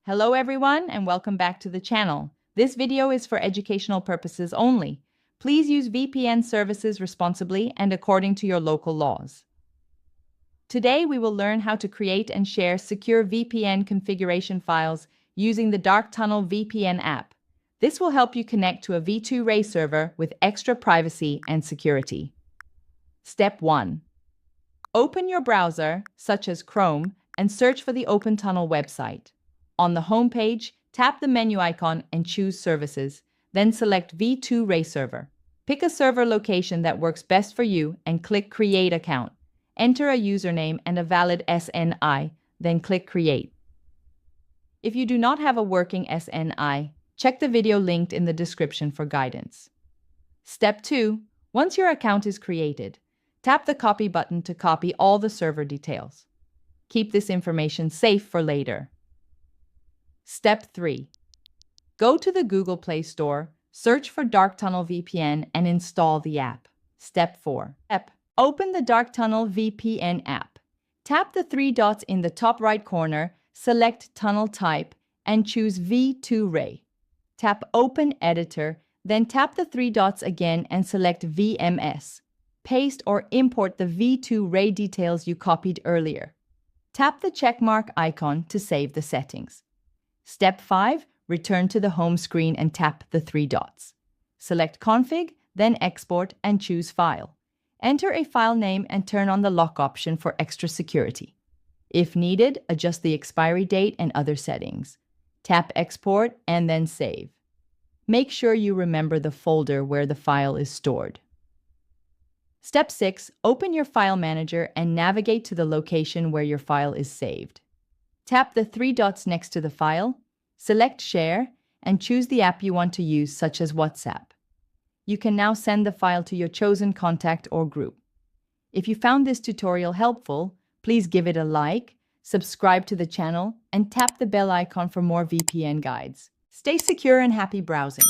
Hello everyone and welcome back to the channel. This video is for educational purposes only. Please use VPN services responsibly and according to your local laws. Today we will learn how to create and share secure VPN configuration files using the Dark Tunnel VPN app. This will help you connect to a V2Ray server with extra privacy and security. Step 1. Open your browser, such as Chrome, and search for the Open Tunnel website. On the home page, tap the menu icon and choose Services, then select V2Ray Server. Pick a server location that works best for you and click Create Account. Enter a username and a valid SNI, then click Create. If you do not have a working SNI, check the video linked in the description for guidance. Step 2. Once your account is created, tap the Copy button to copy all the server details. Keep this information safe for later. Step 3. Go to the Google Play Store, search for Dark Tunnel VPN, and install the app. Step 4. Open the Dark Tunnel VPN app. Tap the three dots in the top right corner, select Tunnel Type, and choose V2Ray. Tap Open Editor, then tap the three dots again and select VMS. Paste or import the V2Ray details you copied earlier. Tap the checkmark icon to save the settings. Step 5. Return to the home screen and tap the three dots. Select Config, then Export and choose File. Enter a file name and turn on the lock option for extra security. If needed, adjust the expiry date and other settings. Tap Export and then Save. Make sure you remember the folder where the file is stored. Step 6. Open your file manager and navigate to the location where your file is saved. Tap the three dots next to the file, select Share, and choose the app you want to use, such as WhatsApp. You can now send the file to your chosen contact or group. If you found this tutorial helpful, please give it a like, subscribe to the channel, and tap the bell icon for more VPN guides. Stay secure and happy browsing.